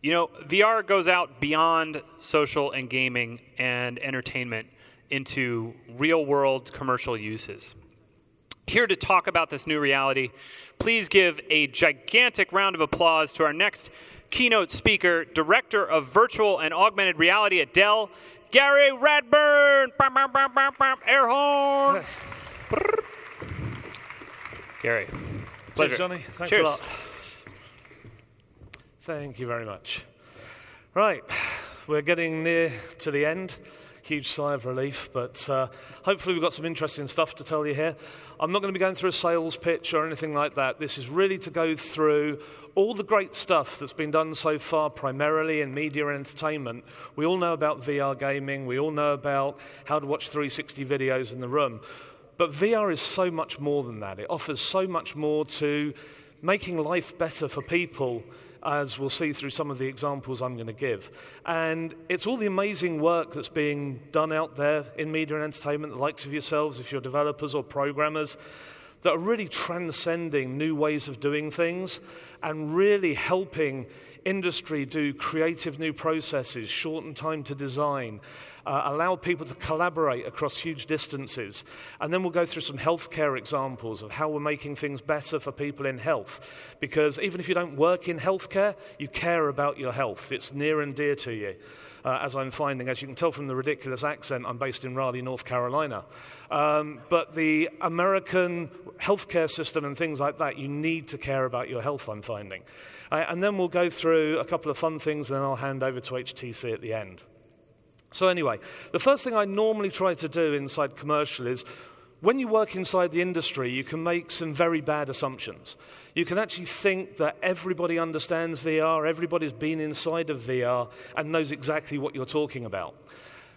You know, VR goes out beyond social and gaming and entertainment into real-world commercial uses. Here to talk about this new reality, please give a gigantic round of applause to our next keynote speaker, Director of Virtual and Augmented Reality at Dell, Gary Radburn. Air horn. Gary, pleasure. Cheers, Johnny. Thanks Cheers. a lot. Thank you very much. Right, we're getting near to the end. Huge sigh of relief, but hopefully we've got some interesting stuff to tell you here. I'm not going to be going through a sales pitch or anything like that. This is really to go through all the great stuff that's been done so far, primarily in media and entertainment. We all know about VR gaming. We all know about how to watch 360 videos in the room. But VR is so much more than that. It offers so much more to making life better for people, as we'll see through some of the examples I'm going to give. And it's all the amazing work that's being done out there in media and entertainment, the likes of yourselves, if you're developers or programmers, that are really transcending new ways of doing things and really helping industry do creative new processes, shorten time to design, allow people to collaborate across huge distances. And then we'll go through some healthcare examples of how we're making things better for people in health. Because even if you don't work in healthcare, you care about your health. It's near and dear to you. As I'm finding, as you can tell from the ridiculous accent, I'm based in Raleigh, North Carolina. But the American healthcare system and things like that, you need to care about your health, I'm finding. And then we'll go through a couple of fun things, and then I'll hand over to HTC at the end. So anyway, the first thing I normally try to do inside commercial is, when you work inside the industry, you can make some very bad assumptions. You can actually think that everybody understands VR, everybody's been inside of VR and knows exactly what you're talking about.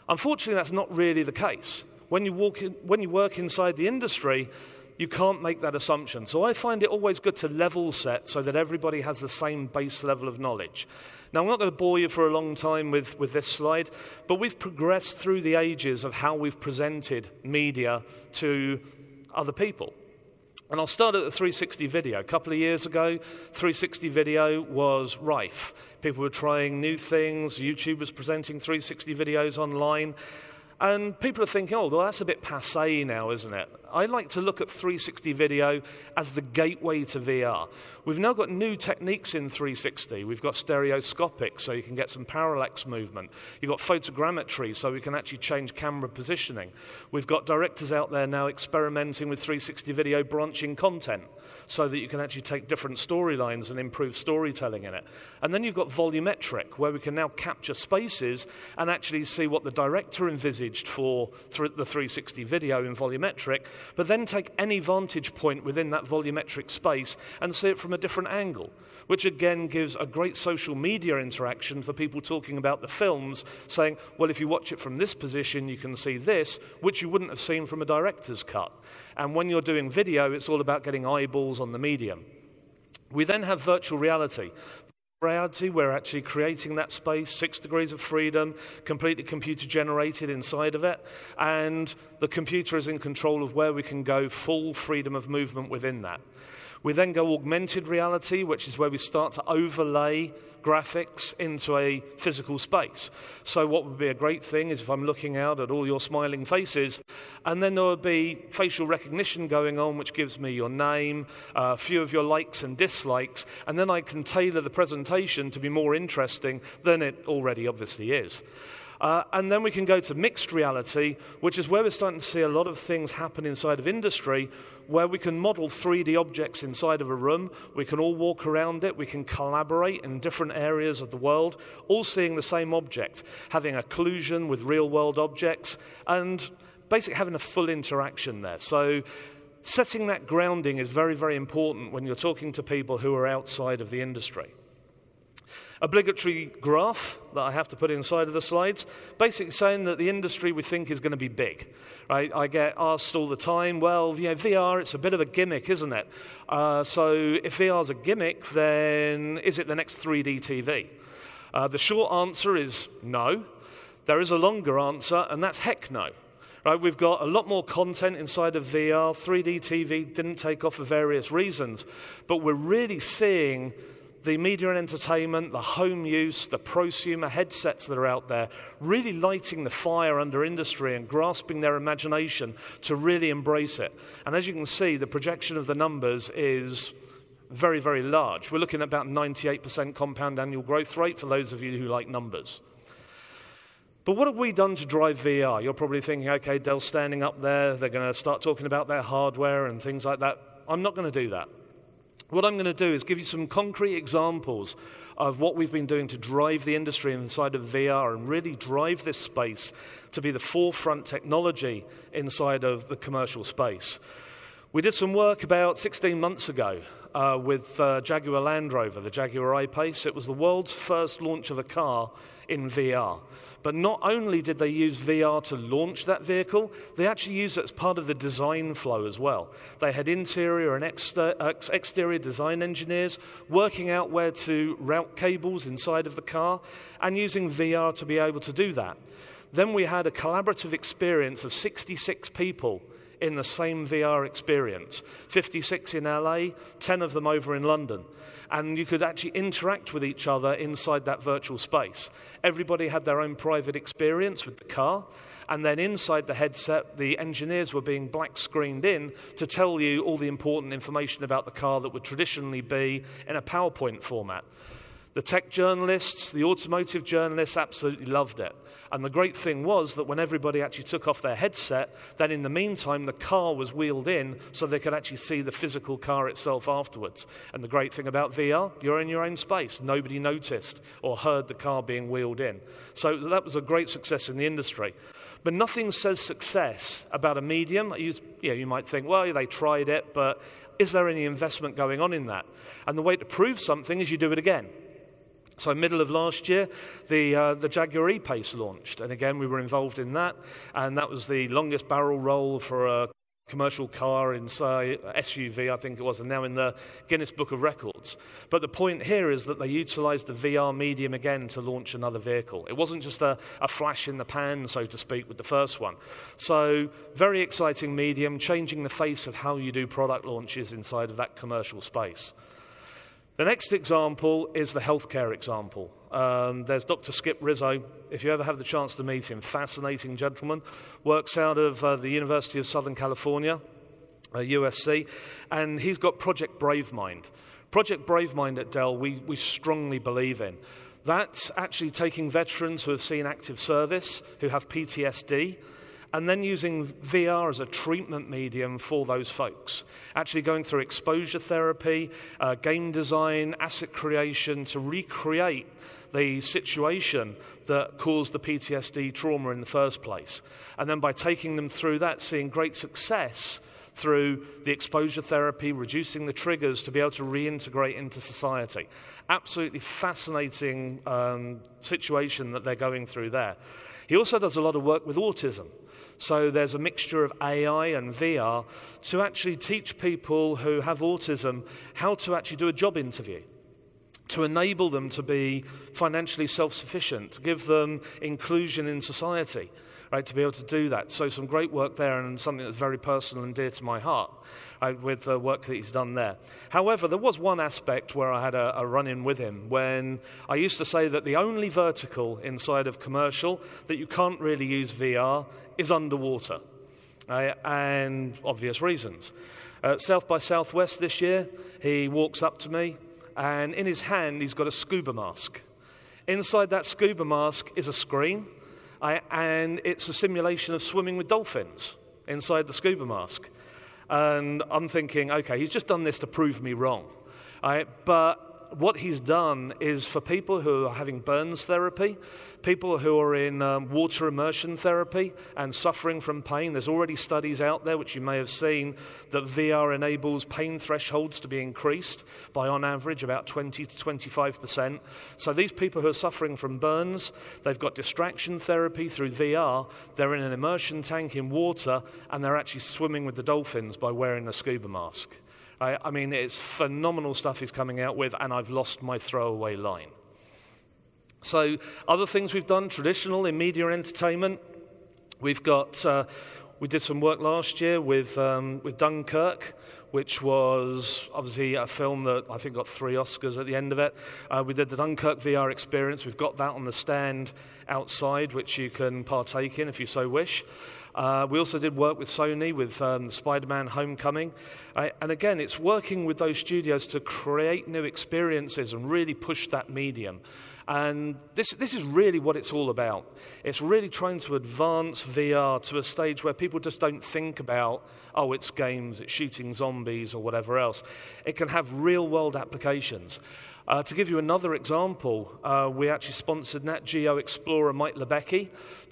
Unfortunately, that's not really the case. When you work inside the industry, you can't make that assumption. So I find it always good to level set so that everybody has the same base level of knowledge. Now, I'm not going to bore you for a long time with this slide, but we've progressed through the ages of how we've presented media to other people. And I'll start at the 360 video. A couple of years ago, 360 video was rife. People were trying new things. YouTube was presenting 360 videos online. And people are thinking, oh, well, that's a bit passé now, isn't it? I like to look at 360 video as the gateway to VR. We've now got new techniques in 360. We've got stereoscopic, so you can get some parallax movement. You've got photogrammetry, so we can actually change camera positioning. We've got directors out there now experimenting with 360 video branching content, so that you can actually take different storylines and improve storytelling in it. And then you've got volumetric, where we can now capture spaces and actually see what the director envisaged for the 360 video in volumetric, but then take any vantage point within that volumetric space and see it from a different angle, which again gives a great social media interaction for people talking about the films, saying, well, if you watch it from this position, you can see this, which you wouldn't have seen from a director's cut. And when you're doing video, it's all about getting eyeballs on the medium. We then have virtual reality. We're actually creating that space, 6 degrees of freedom, completely computer-generated inside of it, and the computer is in control of where we can go full freedom of movement within that. We then go augmented reality, which is where we start to overlay graphics into a physical space. So what would be a great thing is if I'm looking out at all your smiling faces, and then there would be facial recognition going on, which gives me your name, a few of your likes and dislikes, and then I can tailor the presentation to be more interesting than it already obviously is. And then we can go to mixed reality, which is where we're starting to see a lot of things happen inside of industry, where we can model 3D objects inside of a room. We can all walk around it. We can collaborate in different areas of the world, all seeing the same object, having a collusion with real-world objects, and basically having a full interaction there. So setting that grounding is very, very important when you're talking to people who are outside of the industry. Obligatory graph that I have to put inside of the slides, basically saying that the industry we think is going to be big. Right? I get asked all the time, well, you know, VR, it's a bit of a gimmick, isn't it? So if VR is a gimmick, then is it the next 3D TV? The short answer is no. There is a longer answer, and that's heck no. Right? We've got a lot more content inside of VR. 3D TV didn't take off for various reasons, but we're really seeing the media and entertainment, the home use, the prosumer headsets that are out there, really lighting the fire under industry and grasping their imagination to really embrace it. And as you can see, the projection of the numbers is very, very large. We're looking at about 98% compound annual growth rate for those of you who like numbers. But what have we done to drive VR? You're probably thinking, okay, Dell's standing up there, they're going to start talking about their hardware and things like that. I'm not going to do that. What I'm going to do is give you some concrete examples of what we've been doing to drive the industry inside of VR and really drive this space to be the forefront technology inside of the commercial space. We did some work about 16 months ago with Jaguar Land Rover, the Jaguar I-Pace. It was the world's first launch of a car in VR. But not only did they use VR to launch that vehicle, they actually used it as part of the design flow as well. They had interior and exterior design engineers working out where to route cables inside of the car and using VR to be able to do that. Then we had a collaborative experience of 66 people in the same VR experience, 56 in LA, 10 of them over in London. And you could actually interact with each other inside that virtual space. Everybody had their own private experience with the car, and then inside the headset, the engineers were being black screened in to tell you all the important information about the car that would traditionally be in a PowerPoint format. The tech journalists, the automotive journalists absolutely loved it. And the great thing was that when everybody actually took off their headset, then in the meantime, the car was wheeled in so they could actually see the physical car itself afterwards. And the great thing about VR, you're in your own space. Nobody noticed or heard the car being wheeled in. So that was a great success in the industry. But nothing says success about a medium. You might think, well, they tried it, but is there any investment going on in that? And the way to prove something is you do it again. So middle of last year, the Jaguar E-Pace launched. And again, we were involved in that. And that was the longest barrel roll for a commercial car inside SUV, I think it was, and now in the Guinness Book of Records. But the point here is that they utilized the VR medium again to launch another vehicle. It wasn't just a flash in the pan, so to speak, with the first one. So very exciting medium, changing the face of how you do product launches inside of that commercial space. The next example is the healthcare example. There's Dr. Skip Rizzo. If you ever have the chance to meet him, fascinating gentleman, works out of the University of Southern California, USC, and he's got Project BraveMind. Project BraveMind at Dell, we strongly believe in. That's actually taking veterans who have seen active service, who have PTSD, and then using VR as a treatment medium for those folks. Actually going through exposure therapy, game design, asset creation to recreate the situation that caused the PTSD trauma in the first place. And then by taking them through that, seeing great success through the exposure therapy, reducing the triggers to be able to reintegrate into society. Absolutely fascinating situation that they're going through there. He also does a lot of work with autism. So there's a mixture of AI and VR to actually teach people who have autism how to actually do a job interview, to enable them to be financially self-sufficient, to give them inclusion in society, right, to be able to do that. So some great work there and something that's very personal and dear to my heart, right, with the work that he's done there. However, there was one aspect where I had a run-in with him when I used to say that the only vertical inside of commercial that you can't really use VR is underwater, and obvious reasons. South by Southwest this year, he walks up to me, and in his hand, he's got a scuba mask. Inside that scuba mask is a screen, and it's a simulation of swimming with dolphins inside the scuba mask. And I'm thinking, okay, he's just done this to prove me wrong. But what he's done is for people who are having burns therapy, people who are in water immersion therapy and suffering from pain. There's already studies out there, which you may have seen, that VR enables pain thresholds to be increased by, on average, about 20 to 25%. So these people who are suffering from burns, they've got distraction therapy through VR, they're in an immersion tank in water, and they're actually swimming with the dolphins by wearing a scuba mask. I mean, it's phenomenal stuff he's coming out with, and I've lost my throwaway line. So other things we've done, traditional in media and entertainment, we've got, we did some work last year with Dunkirk, which was obviously a film that I think got 3 Oscars at the end of it. We did the Dunkirk VR experience. We've got that on the stand outside, which you can partake in if you so wish. We also did work with Sony with Spider-Man Homecoming. And again, it's working with those studios to create new experiences and really push that medium. And this is really what it's all about. It's really trying to advance VR to a stage where people just don't think about, oh, it's games, it's shooting zombies or whatever else. It can have real-world applications. To give you another example, we actually sponsored Nat Geo explorer Mike Lebecki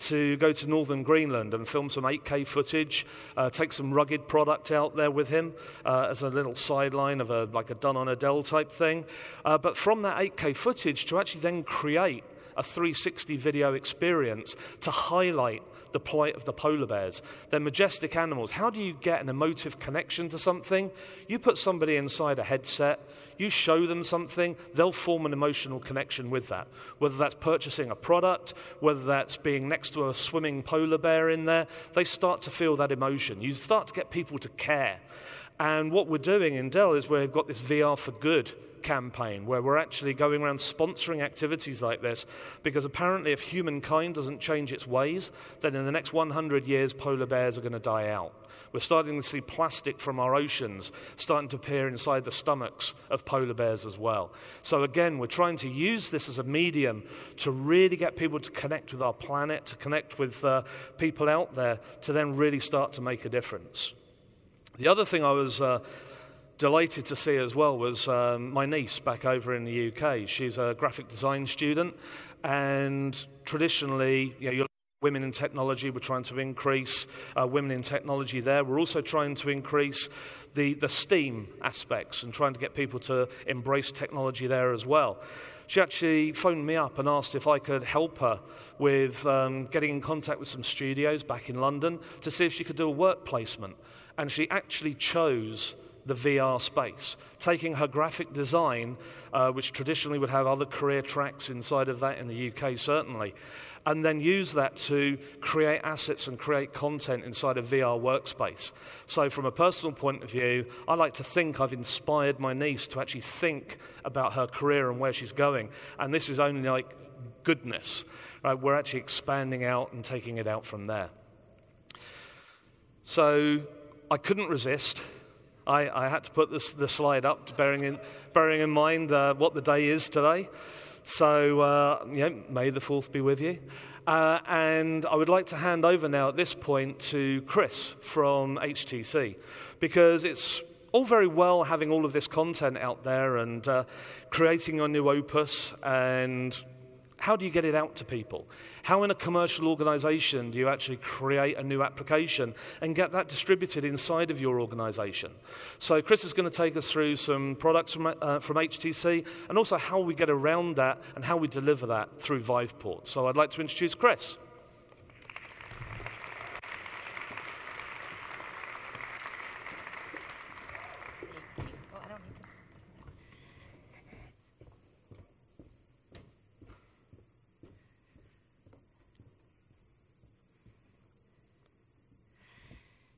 to go to northern Greenland and film some 8K footage, take some rugged product out there with him as a little sideline of like a done on a Dell type thing. But from that 8K footage to actually then create a 360 video experience to highlight the plight of the polar bears. They're majestic animals. How do you get an emotive connection to something? You put somebody inside a headset, you show them something, they'll form an emotional connection with that. Whether that's purchasing a product, whether that's being next to a swimming polar bear in there, they start to feel that emotion. You start to get people to care. And what we're doing in Dell is we've got this VR for Good campaign where we're actually going around sponsoring activities like this, because apparently if humankind doesn't change its ways, then in the next 100 years polar bears are going to die out. We're starting to see plastic from our oceans starting to appear inside the stomachs of polar bears as well. So again, we're trying to use this as a medium to really get people to connect with our planet, to connect with people out there, to then really start to make a difference. The other thing I was delighted to see as well was my niece back over in the UK. She's a graphic design student, and traditionally, you're women in technology. We're trying to increase women in technology there. We're also trying to increase the STEAM aspects and trying to get people to embrace technology there as well. She actually phoned me up and asked if I could help her with getting in contact with some studios back in London to see if she could do a work placement. And she actually chose the VR space, taking her graphic design, which traditionally would have other career tracks inside of that in the UK certainly, and then use that to create assets and create content inside a VR workspace. So from a personal point of view, I like to think I've inspired my niece to actually think about her career and where she's going. And this is only like goodness. Right? We're actually expanding out and taking it out from there. So I couldn't resist. I had to put the slide up, bearing in mind what the day is today. So, may the 4th be with you. And I would like to hand over now at this point to Kris from HTC, because it's all very well having all of this content out there and creating your new opus, and how do you get it out to people? How in a commercial organization do you actually create a new application and get that distributed inside of your organization? So Kris is going to take us through some products from HTC and also how we get around that and how we deliver that through Viveport. So I'd like to introduce Kris.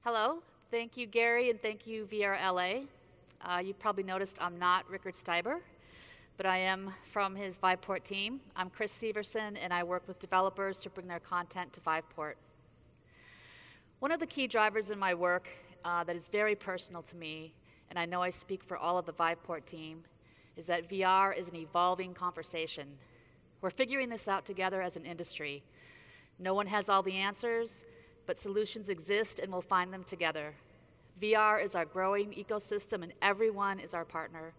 Hello, thank you Gary and thank you VRLA. You've probably noticed I'm not Rickard Steiber, but I am from his Viveport team. I'm Kris Severson and I work with developers to bring their content to Viveport. One of the key drivers in my work that is very personal to me, and I know I speak for all of the Viveport team, is that VR is an evolving conversation. We're figuring this out together as an industry. No one has all the answers, but solutions exist and we'll find them together. VR is our growing ecosystem and everyone is our partner.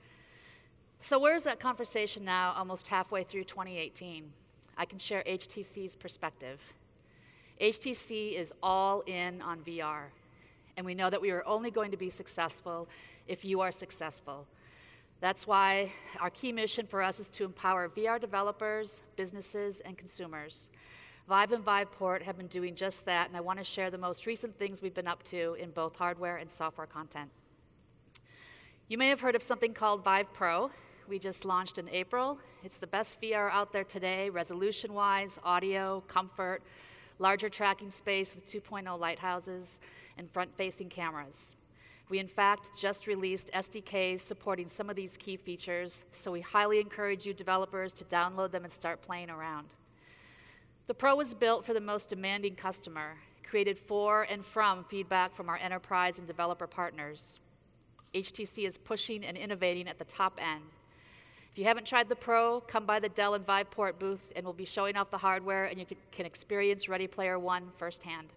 So where's that conversation now, almost halfway through 2018? I can share HTC's perspective. HTC is all in on VR, and we know that we are only going to be successful if you are successful. That's why our key mission for us is to empower VR developers, businesses, and consumers. Vive and Viveport have been doing just that, and I want to share the most recent things we've been up to in both hardware and software content. You may have heard of something called Vive Pro. We just launched in April. It's the best VR out there today, resolution-wise, audio, comfort, larger tracking space with 2.0 lighthouses, and front-facing cameras. We, in fact, just released SDKs supporting some of these key features, so we highly encourage you developers to download them and start playing around. The Pro was built for the most demanding customer, created for and from feedback from our enterprise and developer partners. HTC is pushing and innovating at the top end. If you haven't tried the Pro, come by the Dell and Viveport booth, and we'll be showing off the hardware, and you can experience Ready Player One firsthand.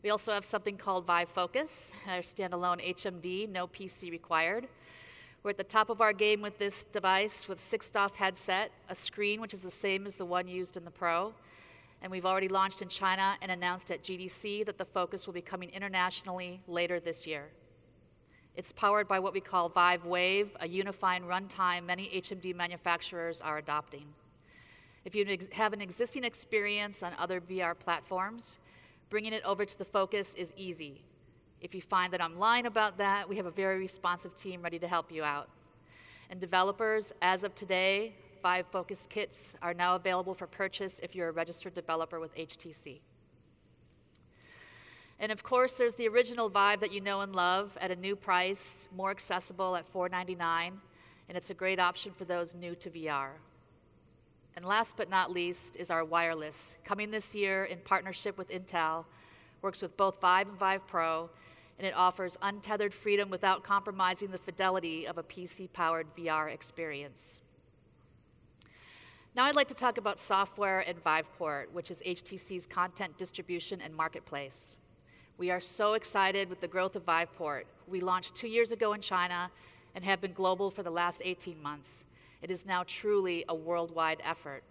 We also have something called Vive Focus, our standalone HMD, no PC required. We're at the top of our game with this device with 6-DoF headset, a screen which is the same as the one used in the Pro, and we've already launched in China and announced at GDC that the Focus will be coming internationally later this year. It's powered by what we call Vive Wave, a unifying runtime many HMD manufacturers are adopting. If you have an existing experience on other VR platforms, bringing it over to the Focus is easy. If you find that I'm lying about that, we have a very responsive team ready to help you out. And developers, as of today, Vive Focus kits are now available for purchase if you're a registered developer with HTC. And of course, there's the original Vive that you know and love at a new price, more accessible at $499, and it's a great option for those new to VR. And last but not least is our wireless, coming this year in partnership with Intel, works with both Vive and Vive Pro, and it offers untethered freedom without compromising the fidelity of a PC-powered VR experience. Now I'd like to talk about software and Viveport, which is HTC's content distribution and marketplace. We are so excited with the growth of Viveport. We launched 2 years ago in China and have been global for the last 18 months. It is now truly a worldwide effort.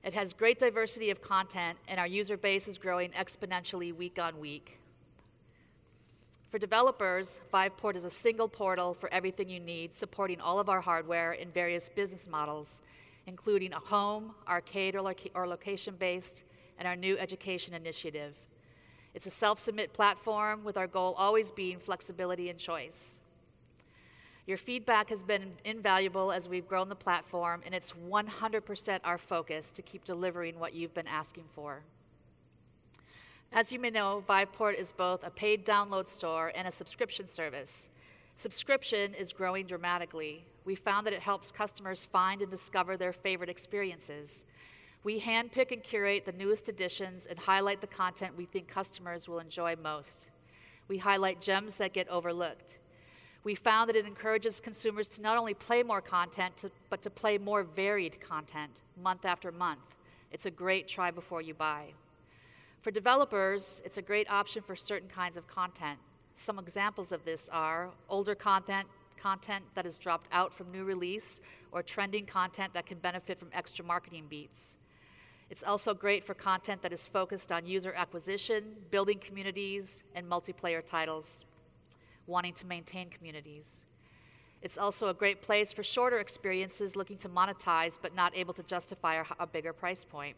It has great diversity of content, and our user base is growing exponentially week on week. For developers, Viveport is a single portal for everything you need, supporting all of our hardware in various business models, including a home, arcade, or location-based, and our new education initiative. It's a self-submit platform with our goal always being flexibility and choice. Your feedback has been invaluable as we've grown the platform, and it's 100% our focus to keep delivering what you've been asking for. As you may know, Viveport is both a paid download store and a subscription service. Subscription is growing dramatically. We found that it helps customers find and discover their favorite experiences. We handpick and curate the newest editions and highlight the content we think customers will enjoy most. We highlight gems that get overlooked. We found that it encourages consumers to not only play more content, but to play more varied content month after month. It's a great try before you buy. For developers, it's a great option for certain kinds of content. Some examples of this are older content that has dropped out from new release, or trending content that can benefit from extra marketing beats. It's also great for content that is focused on user acquisition, building communities, and multiplayer titles, wanting to maintain communities. It's also a great place for shorter experiences looking to monetize but not able to justify a bigger price point.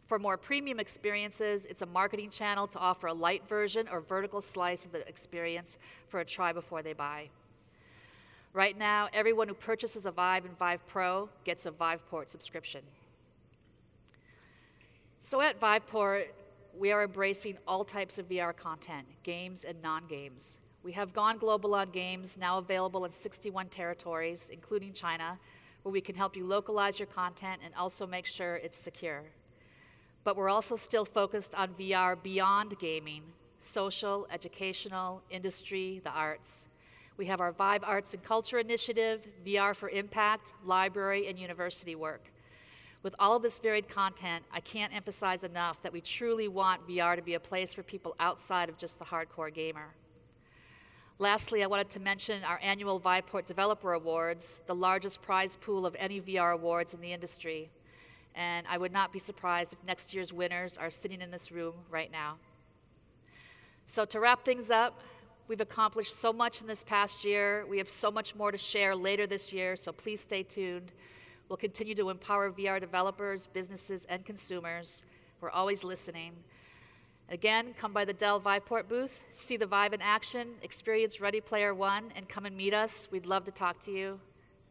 For more premium experiences, it's a marketing channel to offer a light version or vertical slice of the experience for a try before they buy. Right now, everyone who purchases a Vive and Vive Pro gets a Viveport subscription. So at Viveport, we are embracing all types of VR content, games and non-games. We have gone global on games, now available in 61 territories, including China, where we can help you localize your content and also make sure it's secure. But we're also still focused on VR beyond gaming, social, educational, industry, the arts. We have our Vive Arts and Culture Initiative, VR for Impact, library, and university work. With all of this varied content, I can't emphasize enough that we truly want VR to be a place for people outside of just the hardcore gamer. Lastly, I wanted to mention our annual Viveport Developer Awards, the largest prize pool of any VR awards in the industry. And I would not be surprised if next year's winners are sitting in this room right now. So to wrap things up, we've accomplished so much in this past year. We have so much more to share later this year, so please stay tuned. We'll continue to empower VR developers, businesses, and consumers. We're always listening. Again, come by the Dell Viveport booth, see the Vive in action, experience Ready Player One, and come and meet us. We'd love to talk to you.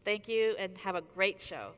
Thank you, and have a great show.